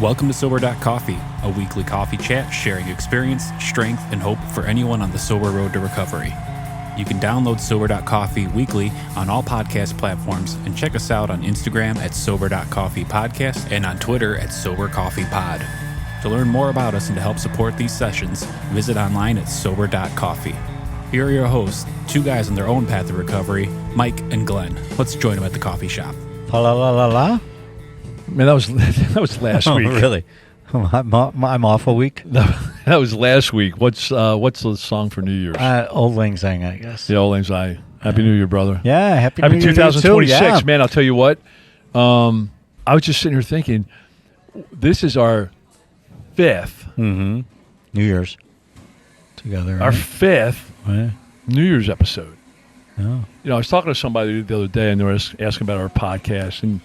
Welcome to Sober.Coffee, a weekly coffee chat sharing experience, strength, and hope for anyone on the sober road to recovery. You can download Sober.Coffee weekly on all podcast platforms and check us out on Instagram at Sober.Coffee Podcast and on Twitter at Sober.Coffee Pod. To learn more about us and to help support these sessions, visit online at Sober.Coffee. Here are your hosts, two guys on their own path to recovery, Mike and Glenn. Let's join them at the coffee shop. La la la la. Man, that was last week. Really? I'm off a week. That was last week. What's the song for New Year's? Old Lang Syne, I guess. The Old Lang Syne. Happy New Year, brother. Yeah, happy New Year 2026. too, yeah. Man, I'll tell you what. I was just sitting here thinking, this is our fifth. Mm-hmm. New Year's together. Right? Our fifth Right. New Year's episode. Oh. You know, I was talking to somebody the other day, and they were asking about our podcast, and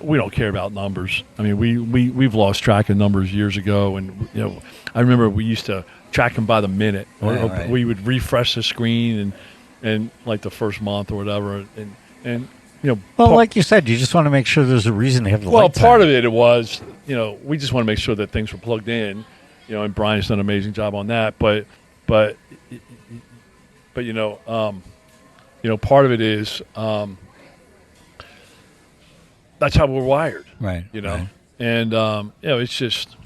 we don't care about numbers. I mean, we've lost track of numbers years ago, and you know, I remember we used to track them by the minute, or Right. we would refresh the screen and like the first month or whatever, and you know. Well, like you said, you just want to make sure there's a reason to have the Well, lights part on. of it was, you know, we just want to make sure that things were plugged in, you know, and Brian's done an amazing job on that, but you know, part of it is. That's how we're wired, Right? you know, right. and you know, it's just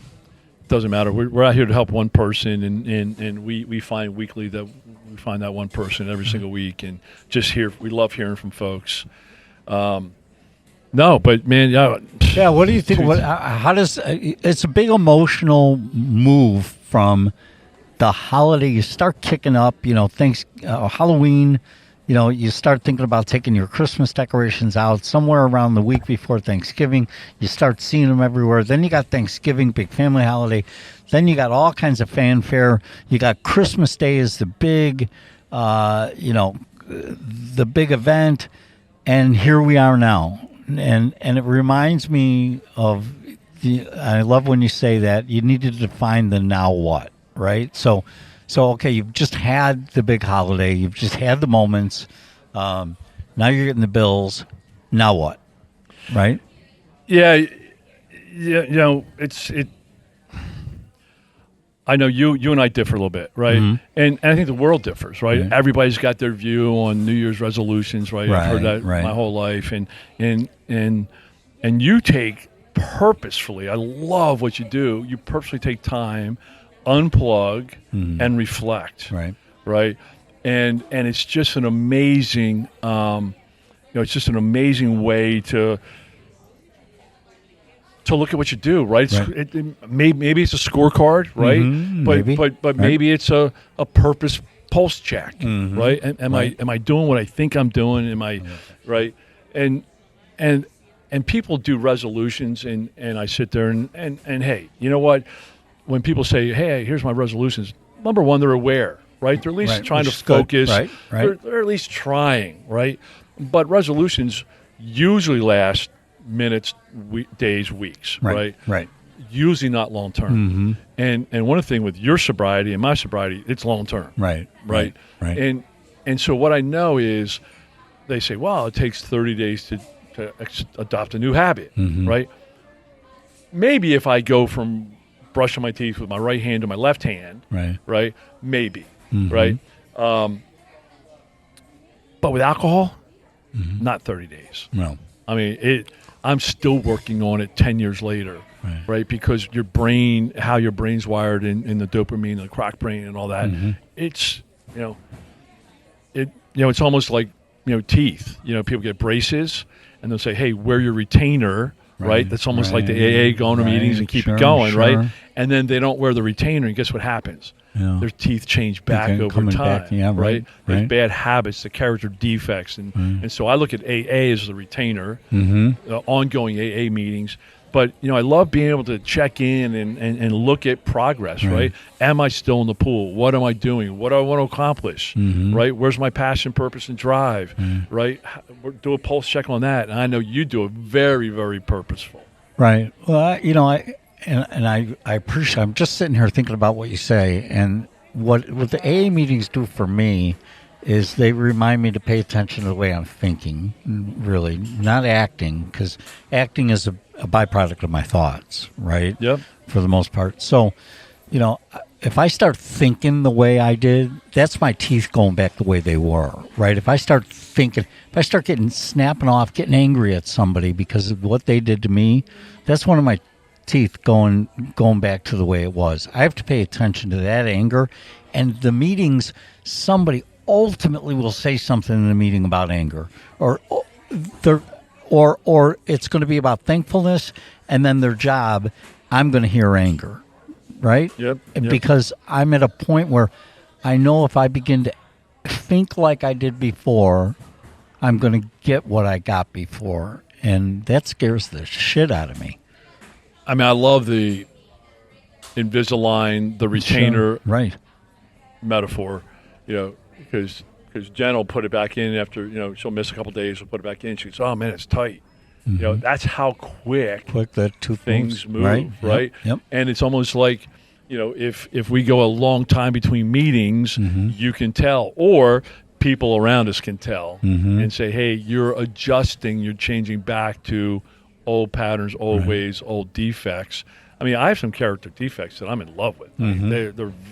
doesn't matter. We're out here to help one person, and we find weekly that we find that one person every single week, and just we love hearing from folks. No, but man, Yeah. What do you think? How does it's a big emotional move from the holiday? You start kicking up, you know, Halloween. You know, you start thinking about taking your Christmas decorations out somewhere around the week before Thanksgiving. You start seeing them everywhere. Then you got Thanksgiving, big family holiday. Then you got all kinds of fanfare. You got Christmas Day is the big, the big event. And here we are now. And it reminds me of, I love when you say that, you need to define the now what, right? So okay, you've just had the big holiday. You've just had the moments. Now you're getting the bills. Now what? Right? yeah, you know, I know you and I differ a little bit, right? Mm-hmm. And I think the world differs, right? Right. Everybody's got their view on New Year's resolutions, right? I've heard that Right. my whole life, and you take purposefully. I love what you do. You purposely take time, unplug, and reflect, right? And it's just an amazing, it's just an amazing way to look at what you do, right? Maybe it's a scorecard, right? Mm-hmm, But maybe it's a purpose pulse check, right? Am I doing what I think I'm doing? Am I right? And people do resolutions, and I sit there and hey, you know what? When people say, hey, here's my resolutions, number one, they're aware, right? They're at least trying to focus. Right. They're at least trying, right? But resolutions usually last minutes, days, weeks, right? Right. Usually not long term. And one of the things with your sobriety and my sobriety, it's long term. Right. And so what I know is they say, well, it takes 30 days to adopt a new habit, right? Maybe if I go from brushing my teeth with my right hand to my left hand, right? Maybe, right? But with alcohol, not 30 days. No. I mean, I'm still working on it 10 years later, right? Because your brain, how your brain's wired in the dopamine, the crack brain and all that, it's, it's almost like, teeth. People get braces and they'll say, hey, wear your retainer, right? That's almost like the AA going to meetings and keep it going, right? And then they don't wear the retainer, and guess what happens? Yeah. Their teeth change back over time, right? There's bad habits, the character defects, and so I look at AA as the retainer, ongoing AA meetings. But I love being able to check in and look at progress, right? Am I still in the pool? What am I doing? What do I want to accomplish, right? Where's my passion, purpose, and drive, right? Do a pulse check on that, and I know you do it very, very purposeful. Right. Well, I appreciate. I'm just sitting here thinking about what you say, and what the AA meetings do for me is they remind me to pay attention to the way I'm thinking, really, not acting, because acting is a byproduct of my thoughts, right? Yep. For the most part. So, if I start thinking the way I did, that's my teeth going back the way they were, right? If I start getting snapping off, getting angry at somebody because of what they did to me, that's one of my teeth going back to the way it was. I have to pay attention to that anger. And the meetings, somebody ultimately will say something in the meeting about anger, or it's going to be about thankfulness, and then their job, I'm going to hear anger. Right? Yep. Because I'm at a point where I know if I begin to think like I did before, I'm going to get what I got before. And that scares the shit out of me. I mean, I love the Invisalign, the retainer metaphor, because Jen will put it back in after, she'll miss a couple of days, she'll put it back in. She goes, oh, man, it's tight. Mm-hmm. That's how quick that things move, right? Yep. And it's almost like, if we go a long time between meetings, you can tell, or people around us can tell and say, hey, you're adjusting, you're changing back to old patterns, old ways, old defects. I mean, I have some character defects that I'm in love with.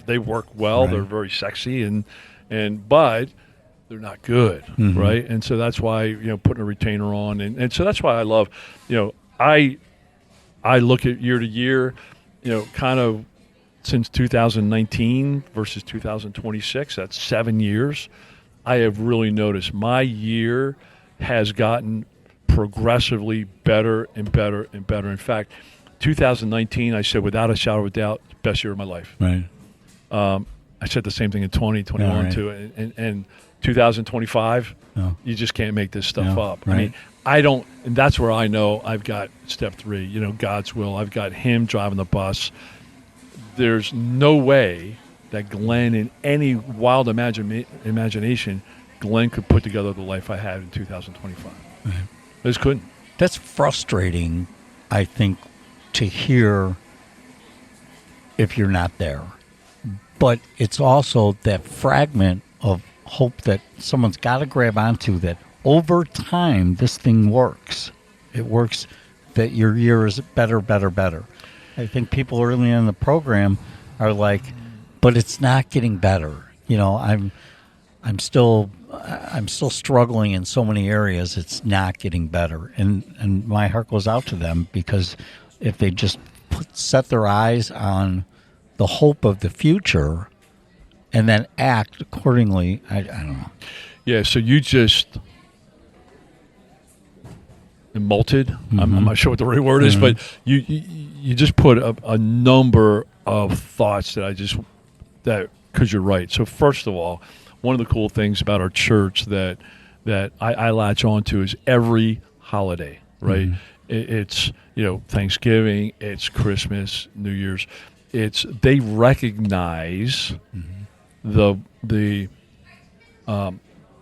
They work well, they're very sexy, but they're not good, right? And so that's why, putting a retainer on, and so that's why I love, I look at year to year, kind of since 2019 versus 2026, that's 7 years. I have really noticed my year has gotten progressively better and better and better. In fact, 2019, I said without a shadow of a doubt, best year of my life. Right. I said the same thing in 2021 too, and 2025, you just can't make this stuff up. Right. I mean, I don't, and that's where I know I've got step 3, God's will. I've got him driving the bus. There's no way that Glenn, in any wild imagination, Glenn could put together the life I had in 2025. Right. I just couldn't. That's frustrating, I think, to hear if you're not there. But it's also that fragment of hope that someone's got to grab onto, that over time this thing works. It works, that your year is better, better, better. I think people early in the program are like, but it's not getting better. I'm still struggling in so many areas. It's not getting better, and my heart goes out to them, because if they just set their eyes on the hope of the future and then act accordingly, I don't know. Yeah, so you just molted. I'm not sure what the right word is, but you just put a number of thoughts that because you're right. So first of all, one of the cool things about our church that I latch on to is every holiday, right? It's Thanksgiving, it's Christmas, New Year's. They recognize the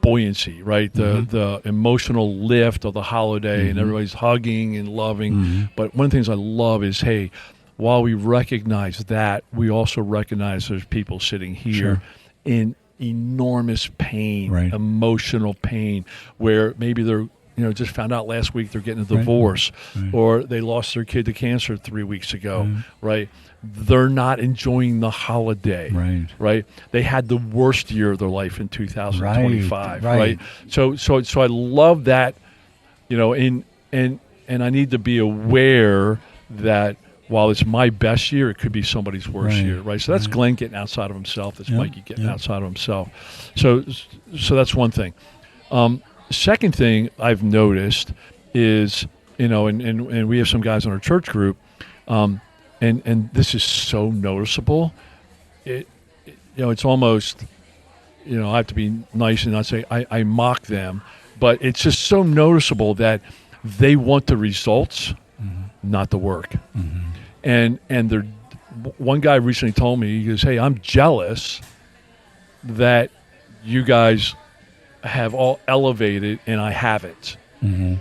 buoyancy, right? The emotional lift of the holiday, and everybody's hugging and loving. But one of the things I love is, hey, while we recognize that, we also recognize there's people sitting here in enormous pain, emotional pain, where maybe they're just found out last week they're getting a divorce, or they lost their kid to cancer 3 weeks ago, right? They're not enjoying the holiday, right? They had the worst year of their life in 2025, right? So I love that, and I need to be aware that while it's my best year, it could be somebody's worst year, right? So that's Glenn getting outside of himself. That's Mikey getting outside of himself. So that's one thing. Second thing I've noticed is, and we have some guys in our church group, and this is so noticeable. It's almost, I have to be nice and not say I mock them, but it's just so noticeable that they want the results, not the work. And one guy recently told me, he goes, hey, I'm jealous that you guys have all elevated and I haven't. And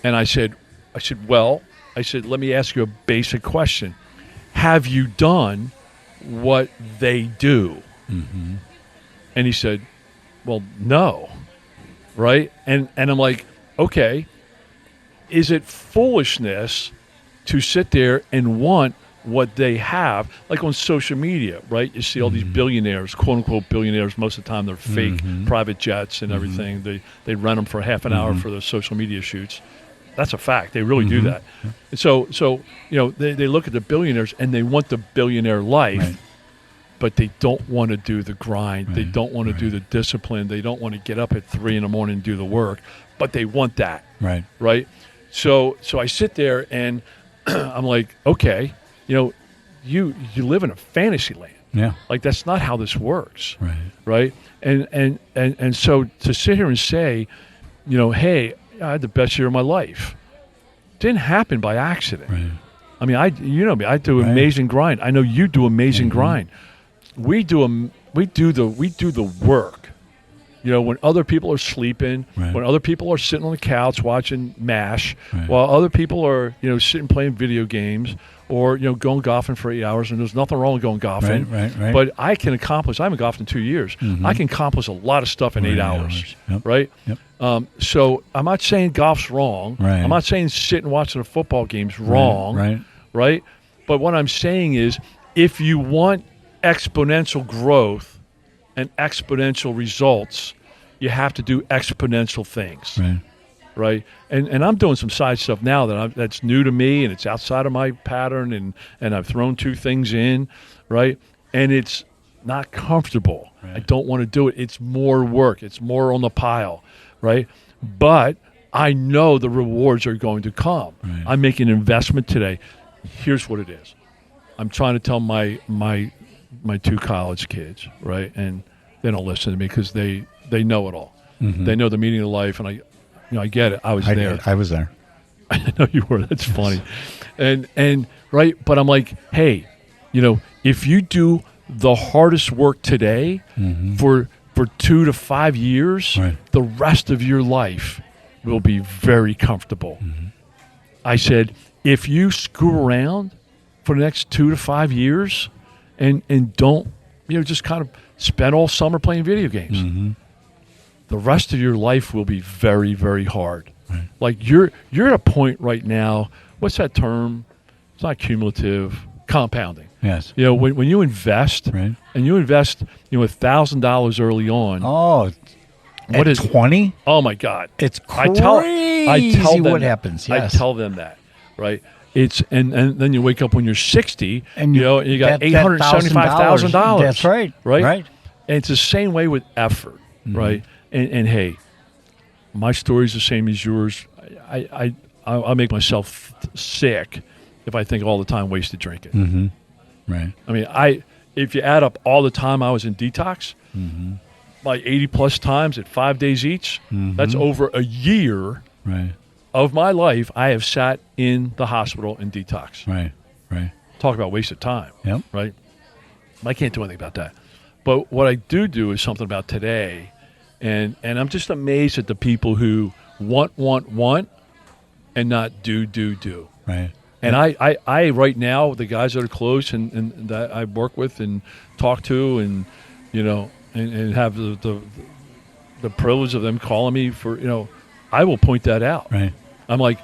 I said, let me ask you a basic question. Have you done what they do? And he said, well, no. Right? And I'm like, okay, is it foolishness to sit there and want what they have, like on social media, right? You see all these billionaires, quote unquote billionaires. Most of the time, they're fake private jets and everything. They rent them for half an hour for their social media shoots. That's a fact. They really do that. And so they look at the billionaires and they want the billionaire life, but they don't want to do the grind. They don't want to do the discipline. They don't want to get up at 3 a.m. and do the work, but they want that. Right. So I sit there and I'm like, okay. You live in a fantasy land. Yeah. Like, that's not how this works. Right. And so to sit here and say, hey, I had the best year of my life, didn't happen by accident. I mean, I do amazing grind. I know you do amazing grind. We do the work. When other people are sleeping, when other people are sitting on the couch watching MASH, while other people are, sitting playing video games or, going golfing for 8 hours, and there's nothing wrong with going golfing. But I can accomplish, I haven't golfed in 2 years. I can accomplish a lot of stuff in 8 hours. Right? So I'm not saying golf's wrong. I'm not saying sitting watching a football game's wrong. Right? But what I'm saying is, if you want exponential growth and exponential results, you have to do exponential things, right? And I'm doing some side stuff now that's new to me, and it's outside of my pattern, and I've thrown 2 things in, right? And it's not comfortable. I don't want to do it. It's more work. It's more on the pile, right? But I know the rewards are going to come. I'm making an investment today. Here's what it is. I'm trying to tell my 2 college kids, right? And they don't listen to me because they know it all. They know the meaning of life, and I get it. I was there. I was there. I know you were. That's funny. And right, but I'm like, hey, if you do the hardest work today for 2 to 5 years, the rest of your life will be very comfortable. I said, if you screw around for the next 2 to 5 years and don't, just kind of spend all summer playing video games, the rest of your life will be very, very hard. Like, you're at a point right now, what's that term? It's not cumulative, compounding. Yes. When you invest, and you invest, $1,000 early on. Oh, what is 20? Oh my God, it's crazy. I tell them what happens. Yes. I tell them that, right? It's and then you wake up when you're 60, and you got $875,000. That's right. Right. And it's the same way with effort, right? And hey, my story's the same as yours. I'll make myself sick if I think all the time wasted drinking. Right. I mean, if you add up all the time I was in detox, like 80 plus times at 5 days each, that's over a year of my life I have sat in the hospital in detox. Right. Talk about wasted time. Yep. Right. I can't do anything about that. But what I do is something about today, and I'm just amazed at the people who want, and not do. Right. And I right now, the guys that are close and that I work with and talk to, and and have the privilege of them calling me for, I will point that out. Right. I'm like,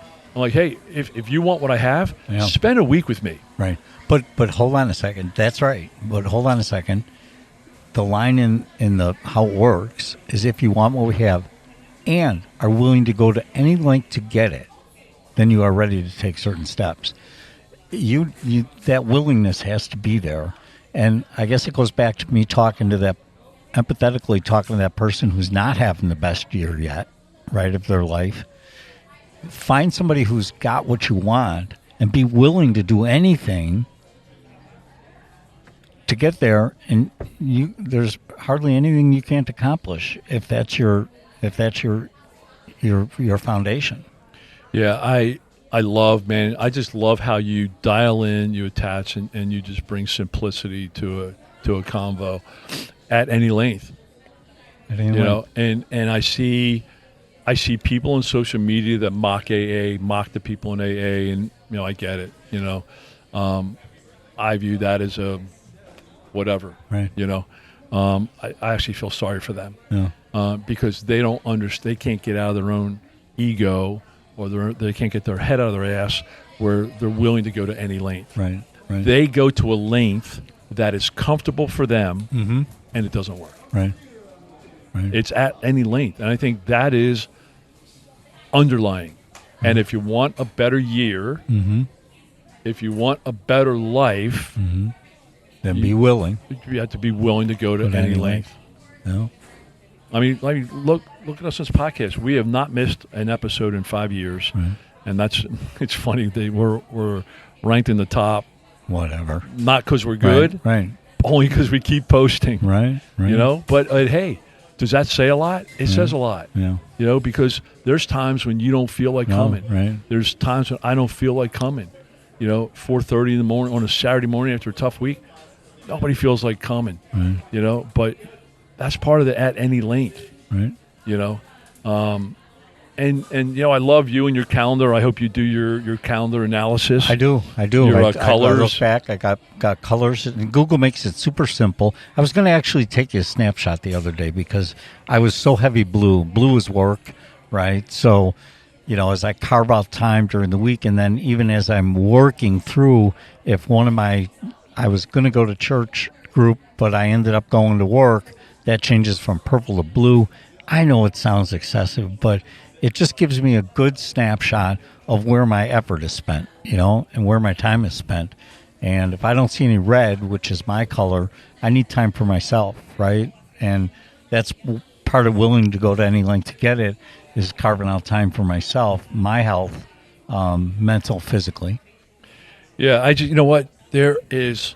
hey, if you want what I have, spend a week with me. Right. But hold on a second. That's right. But hold on a second. The line in the how it works is, if you want what we have and are willing to go to any length to get it, then you are ready to take certain steps. You that willingness has to be there. And I guess it goes back to me empathetically talking to that person who's not having the best year yet, right, of their life. Find somebody who's got what you want and be willing to do anything to get there, and there's hardly anything you can't accomplish if that's your foundation. Yeah, I love, man. I just love how you dial in, you attach, and you just bring simplicity to a convo at any length. And I see people on social media that mock AA, mock the people in AA, and I get it. I view that as a whatever. Right. I actually feel sorry for them. Yeah. Because they don't understand. They can't get out of their own ego, or they can't get their head out of their ass where they're willing to go to any length. Right. They go to a length that is comfortable for them, and it doesn't work. Right. It's at any length, and I think that is underlying. And if you want a better year, if you want a better life, then be willing. You have to be willing to go to any length. No. I mean, look at us on this podcast. We have not missed an episode in 5 years, and it's funny. We're ranked in the top. Whatever. Not because we're good, right? Only because we keep posting, right? You know. But hey, does that say a lot? It says a lot. Yeah. You know, because there's times when you don't feel like coming. Right. There's times when I don't feel like coming. You know, 4:30 in the morning on a Saturday morning after a tough week, nobody feels like coming. Right. You know, but that's part of the at any length. Right. You know, and you know, I love you and your calendar. I hope you do your calendar analysis. I do. Your colors. I look back. I got colors, and Google makes it super simple. I was going to actually take you a snapshot the other day because I was so heavy blue. Blue is work, right? So, you know, as I carve out time during the week, and then even as I'm working through, if I was going to go to church group, but I ended up going to work, that changes from purple to blue. I know it sounds excessive, but it just gives me a good snapshot of where my effort is spent, you know, and where my time is spent. And if I don't see any red, which is my color, I need time for myself, right? And that's part of willing to go to any length to get it, is carving out time for myself, my health, mental, physically. Yeah, you know what? There is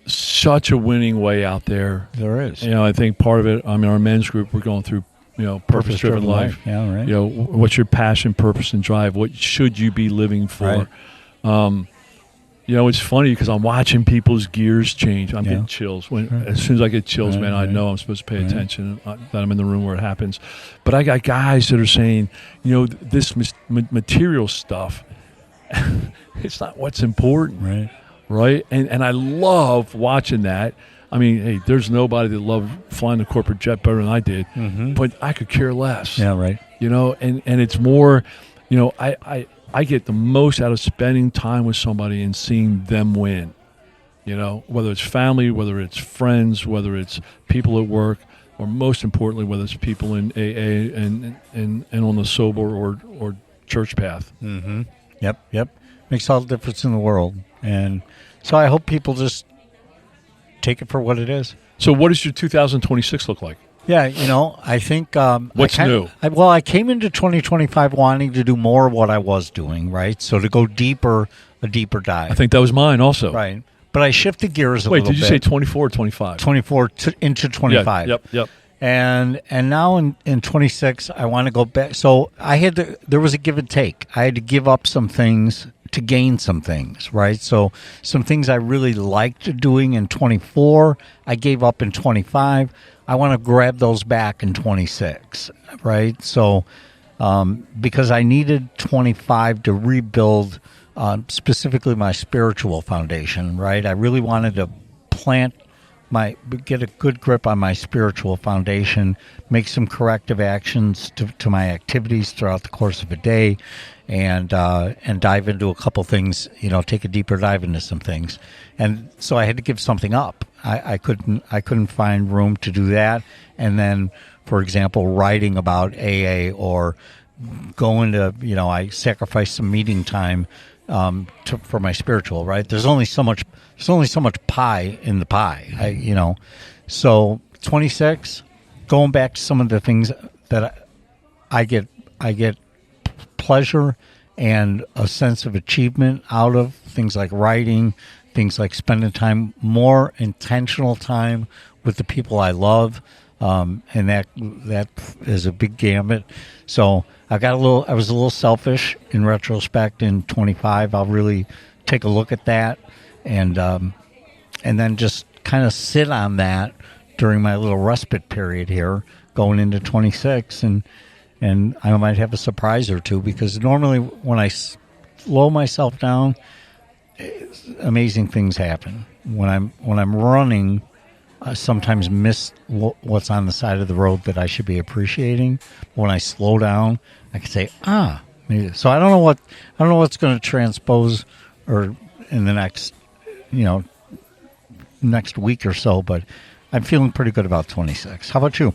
such a winning way out there. There is. You know, I think part of it, I mean, our men's group, we're going through, you know, purpose-driven life. Yeah, right. You know, what's your passion, purpose, and drive? What should you be living for? Right. You know, it's funny because I'm watching people's gears change. I'm getting chills. As soon as I get chills, man, I know I'm supposed to pay attention, that I'm in the room where it happens. But I got guys that are saying, you know, this material stuff, it's not what's important. Right? And I love watching that. I mean, hey, there's nobody that loved flying the corporate jet better than I did, but I could care less. Yeah, right. You know, and it's more, you know, I get the most out of spending time with somebody and seeing them win. You know, whether it's family, whether it's friends, whether it's people at work, or most importantly, whether it's people in AA and on the sober or church path. Yep. Makes all the difference in the world. And so I hope people just take it for what it is. So what does your 2026 look like? Yeah, you know, I think... What's new? I came into 2025 wanting to do more of what I was doing, right? So to go deeper, a deeper dive. I think that was mine also. Right. But I shifted gears a little bit. Wait, did you say 24 or 25? 24 into 25. Yep. And now in 26, I want to go back. So there was a give and take. I had to give up some things to gain some things, right? So some things I really liked doing in 24, I gave up in 25. I want to grab those back in 26, right? So because I needed 25 to rebuild specifically my spiritual foundation, right? I really wanted to get a good grip on my spiritual foundation, make some corrective actions to my activities throughout the course of a day, and dive into a couple things, you know, take a deeper dive into some things. And so I had to give something up. I couldn't find room to do that. And then, for example, writing about AA or going to, you know, I sacrificed some meeting time for my spiritual, right? There's only so much pie in the pie, you know. So 26, going back to some of the things that I get pleasure and a sense of achievement out of, things like writing, things like spending time, more intentional time with the people I love, and that is a big gamut. So I was a little selfish in retrospect in 25. I'll really take a look at that and then just kind of sit on that during my little respite period here going into 26, and I might have a surprise or two, because normally when I slow myself down, amazing things happen. When I'm running, I sometimes miss what's on the side of the road that I should be appreciating. When I slow down, I can say, So I don't know what's going to transpose or in the next week or so, but I'm feeling pretty good about 26. How about you?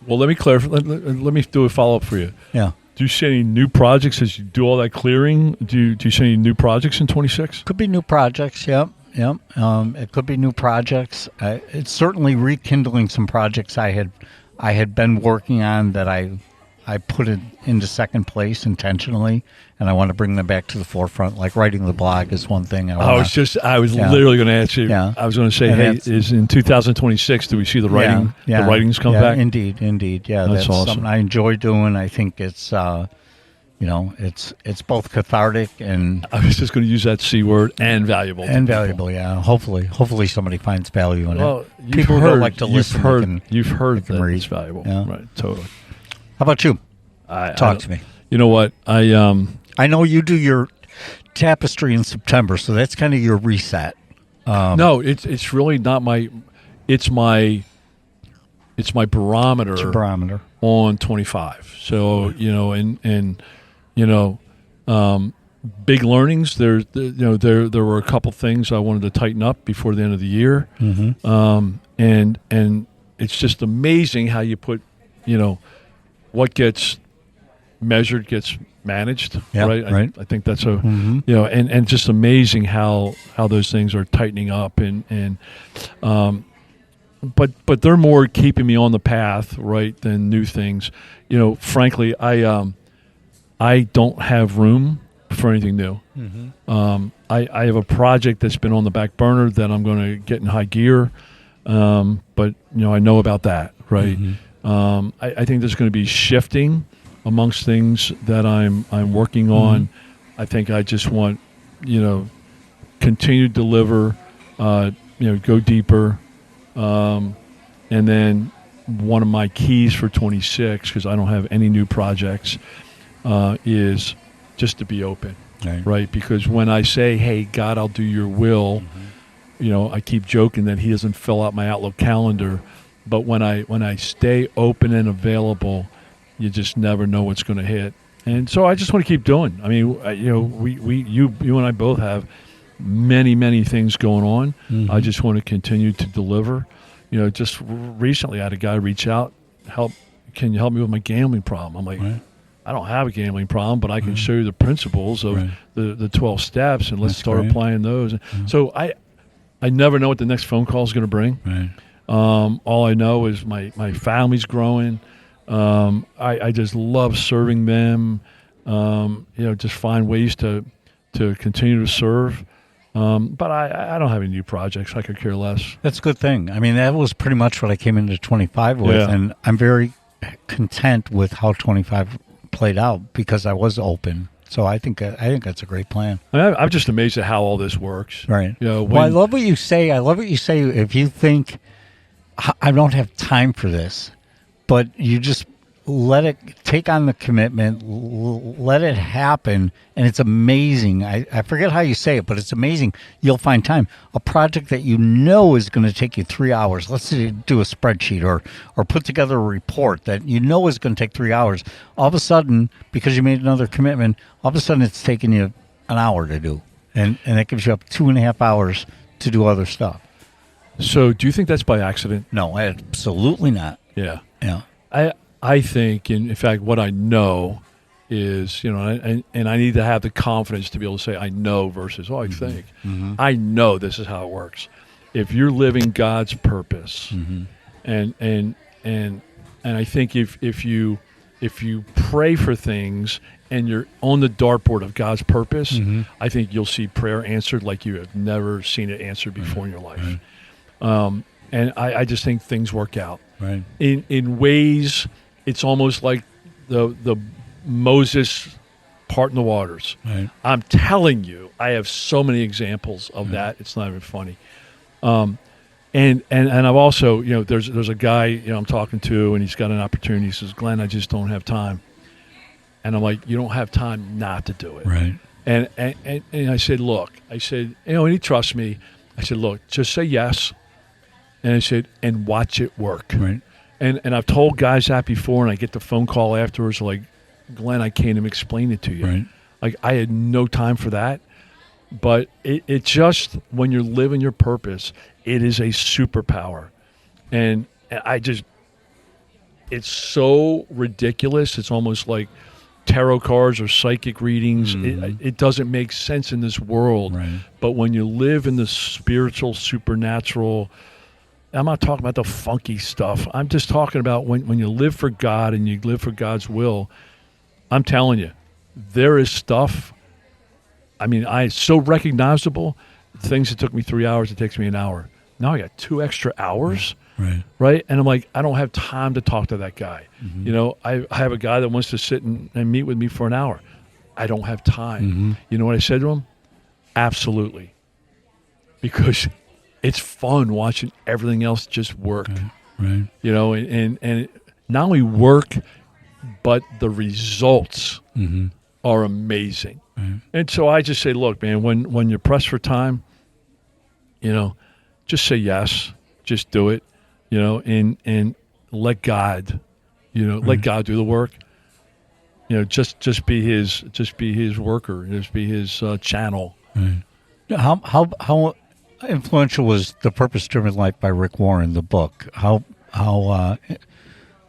Well, let me clarify. Let me do a follow-up for you. Yeah. Do you see any new projects as you do all that clearing? Do you see any new projects in 26? Could be new projects, yep. It could be new projects. It's certainly rekindling some projects I had been working on that I put it into second place intentionally, and I want to bring them back to the forefront. Like writing the blog is one thing. I was literally going to ask you. Yeah. I was going to say, hey, is in 2026, do we see the writing? The writings come back? Indeed. Yeah, that's awesome. Something I enjoy doing. I think it's it's both cathartic and I was just going to use that C word, and valuable. And valuable, yeah. Hopefully somebody finds value in it. People who like to listen. You've heard that read. It's valuable. Yeah. Right, totally. How about you? Talk to me. You know what? I know you do your tapestry in September, so that's kind of your reset. No, it's really not my. It's my barometer. It's your barometer on 25. So big learnings. There were a couple things I wanted to tighten up before the end of the year. Mm-hmm. And it's just amazing how you put, what gets measured gets managed. Yep, right. I think that's and just amazing how those things are tightening up but they're more keeping me on the path, right, than new things. Frankly, I don't have room for anything new. Mm-hmm. I have a project that's been on the back burner that I'm going to get in high gear, but I know about that, right? Mm-hmm. I think there's going to be shifting amongst things that I'm working on. I think I just want continue to deliver, go deeper. And then one of my keys for 26, because I don't have any new projects, is just to be open, right? Because when I say, hey, God, I'll do your will, I keep joking that he doesn't fill out my Outlook calendar, but when I stay open and available, you just never know what's going to hit. And so I just want to keep doing. I mean, you and I both have many things going on. Mm-hmm. I just want to continue to deliver. Just recently I had a guy reach out, can you help me with my gambling problem? I'm like, I don't have a gambling problem, but I can show you the principles of the 12 steps, and let's start applying those. So I never know what the next phone call is going to bring. All I know is my family's growing. I just love serving them. Just find ways to continue to serve. But I don't have any new projects. I could care less. That's a good thing. I mean, that was pretty much what I came into 25 with, and I'm very content with how 25 played out because I was open. So I think that's a great plan. I'm just amazed at how all this works. Right. I love what you say. If you think I don't have time for this, but you just let it take on the commitment, let it happen, and it's amazing. I forget how you say it, but it's amazing. You'll find time. A project that you know is going to take you 3 hours. Let's say do a spreadsheet or put together a report that you know is going to take 3 hours. All of a sudden, because you made another commitment, all of a sudden it's taking you an hour to do, and that gives you up 2.5 hours to do other stuff. So do you think that's by accident? No, absolutely not. Yeah. I think, in fact, what I know is, and I need to have the confidence to be able to say I know versus I think. Mm-hmm. I know this is how it works. If you're living God's purpose, and I think if you pray for things and you're on the dartboard of God's purpose, I think you'll see prayer answered like you have never seen it answered before in your life. And I just think things work out. Right. In ways, it's almost like the Moses part in the waters. Right. I'm telling you, I have so many examples of that. It's not even funny. And I've also, there's a guy, I'm talking to, and he's got an opportunity. He says, Glenn, I just don't have time. And I'm like, you don't have time not to do it. Right. And I said, look, and he trusts me. I said, look, just say yes. And I said, and watch it work. Right. And I've told guys that before, and I get the phone call afterwards like, Glenn, I can't even explain it to you. Right. Like, I had no time for that. But it just, when you're living your purpose, it is a superpower. And it's so ridiculous. It's almost like tarot cards or psychic readings. It doesn't make sense in this world. Right. But when you live in the spiritual, supernatural, I'm not talking about the funky stuff. I'm just talking about when you live for God and you live for God's will, I'm telling you, there is stuff. I mean, it's so recognizable. Things that took me 3 hours, it takes me an hour. Now I got 2 extra hours, right? And I'm like, I don't have time to talk to that guy. Mm-hmm. You know, I have a guy that wants to sit and meet with me for an hour. I don't have time. Mm-hmm. You know what I said to him? Absolutely. Because it's fun watching everything else just work. Right. You know, and not only work, but the results are amazing. And so I just say, look, man, when you're pressed for time, you know, just say yes, just do it, you know, and let God, you know, let God do the work. You know, just be his worker, just be his channel. Right. How influential was The Purpose-Driven Life by Rick Warren, the book? How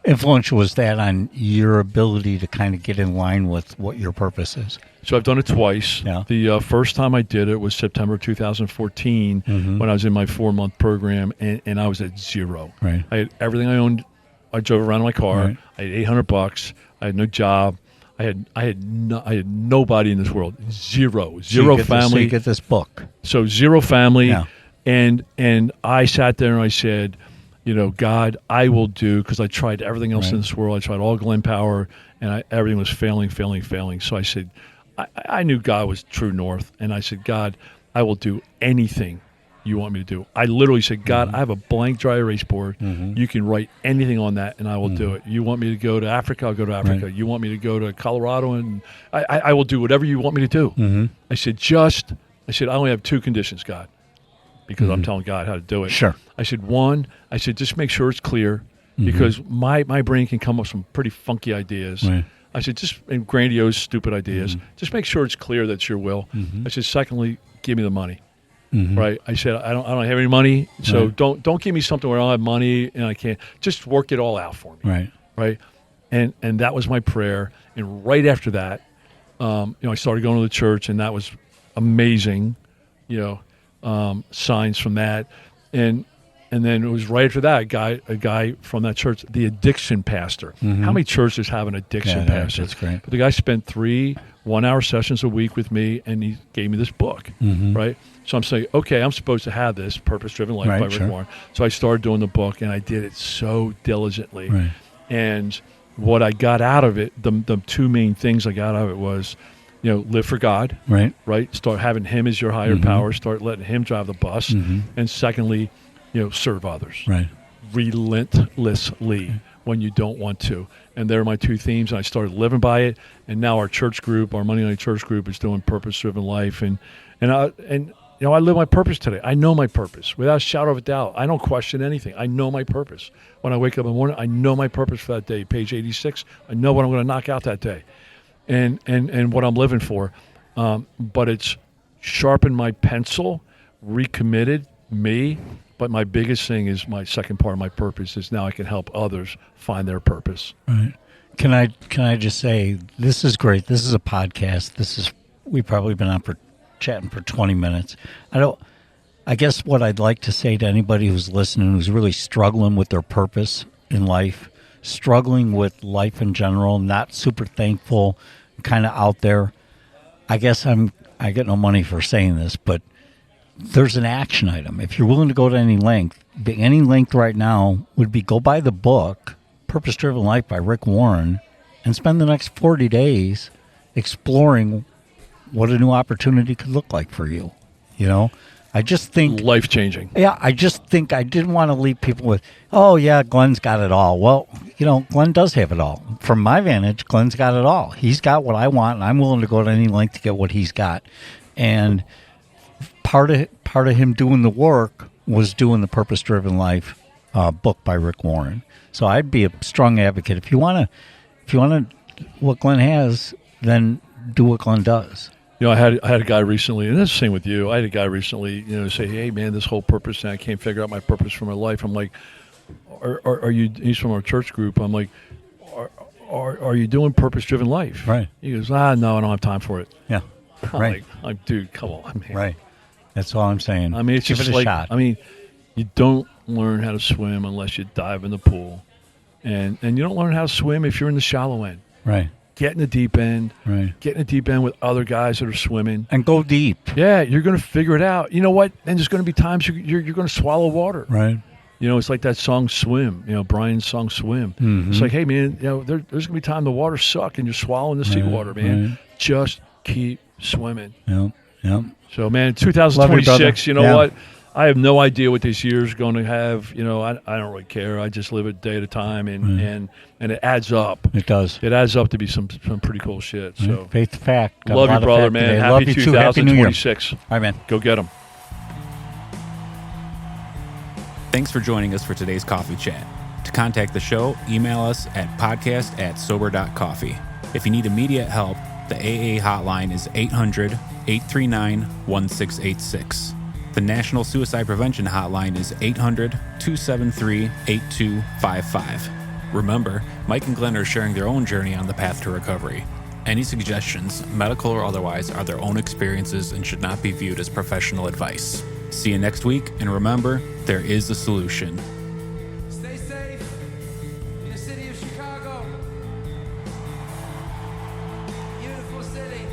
influential was that on your ability to kind of get in line with what your purpose is? So I've done it twice. Yeah. The first time I did it was September 2014 when I was in my 4-month program, and I was at zero. Right. I had everything I owned. I drove around in my car. Right. I had $800. I had no job. I had nobody in this world. Zero family. So you get this book. So zero family. Yeah. And I sat there and I said, you know, God, I will do, because I tried everything else in this world. I tried all Glen Power, and everything was failing. So I said, I knew God was true north, and I said, God, I will do anything you want me to do. I literally said, God, I have a blank dry erase board. You can write anything on that, and I will do it. You want me to go to Africa, I'll go to Africa. Right. You want me to go to Colorado, and I will do whatever you want me to do. I said, I only have 2 conditions, God, because I'm telling God how to do it. Sure. I said, just make sure it's clear, because my brain can come up with some pretty funky ideas. Right. I said, and grandiose, stupid ideas. Just make sure it's clear that's your will. I said, secondly, give me the money. Right. I said, I don't have any money, so don't give me something where I don't have money and I can't. Just work it all out for me. Right. Right. And that was my prayer. And right after that, you know, I started going to the church, and that was amazing. You know, signs from that, and then it was right after that a guy from that church, the addiction pastor. How many churches have an addiction pastor? That's great. But the guy spent 3 1-hour sessions a week with me, and he gave me this book. Right. So I'm saying, okay, I'm supposed to have this Purpose-Driven Life by Rick Warren. So I started doing the book, and I did it so diligently. Right. And what I got out of it, the 2 main things I got out of it was, you know, live for God. Right. Start having him as your higher power. Start letting him drive the bus. And secondly, you know, serve others. Right. Relentlessly when you don't want to. And they're my 2 themes, and I started living by it. And now our church group, our Monday Night Church group, is doing Purpose-Driven Life. And you know, I live my purpose today. I know my purpose without a shadow of a doubt. I don't question anything. I know my purpose. When I wake up in the morning, I know my purpose for that day. Page 86, I know what I'm going to knock out that day, and what I'm living for. But it's sharpened my pencil, recommitted me. But my biggest thing is my second part of my purpose is now I can help others find their purpose. Right. Can I just say, this is great. This is a podcast. We've probably been on for chatting for 20 minutes. I guess what I'd like to say to anybody who's listening, who's really struggling with their purpose in life, struggling with life in general, not super thankful, kind of out there. I guess I get no money for saying this, but there's an action item. If you're willing to go to any length right now would be go buy the book, Purpose-Driven Life by Rick Warren, and spend the next 40 days exploring what a new opportunity could look like for you. You know, I just think life-changing. Yeah, I just think I didn't want to leave people with, oh yeah, Glenn's got it all. Well, you know, Glenn does have it all. From my vantage, Glenn's got it all. He's got what I want, and I'm willing to go to any length to get what he's got. And part of him doing the work was doing the Purpose-Driven Life book by Rick Warren. So I'd be a strong advocate if you want to what Glenn has, then do what Glenn does. I had a guy recently, and that's the same with you. I had a guy recently, say, "Hey, man, this whole purpose thing, I can't figure out my purpose for my life." I'm like, "Are you?" He's from our church group. I'm like, "Are you doing purpose-driven life?" Right. He goes, "No, I don't have time for it." Yeah. Right. Like, dude, come on, man. Right. That's all I'm saying. I mean, it's Give just it a like, shot. I mean, you don't learn how to swim unless you dive in the pool, and you don't learn how to swim if you're in the shallow end. Right. Get in the deep end. Right. Get in the deep end with other guys that are swimming. And go deep. Yeah, you're going to figure it out. You know what? And there's going to be times you're going to swallow water. Right. It's like that song "Swim." Brian's song "Swim." Mm-hmm. It's like, hey, man, there's going to be time the water suck and you're swallowing the seawater, man. Right. Just keep swimming. Yep. So, man, 2026. You know what? I have no idea what this year's going to have. I don't really care. I just live it day at a time, and it adds up. It does. It adds up to be some pretty cool shit. So, faith to fact. Love you, brother, man. Happy 2026. All right, man. Go get them. Thanks for joining us for today's coffee chat. To contact the show, email us at podcast@Sober.Coffee. If you need immediate help, the AA hotline is 800-839-1686. The National Suicide Prevention Hotline is 800-273-8255. Remember, Mike and Glenn are sharing their own journey on the path to recovery. Any suggestions, medical or otherwise, are their own experiences and should not be viewed as professional advice. See you next week, and remember, there is a solution. Stay safe in the city of Chicago. Beautiful city.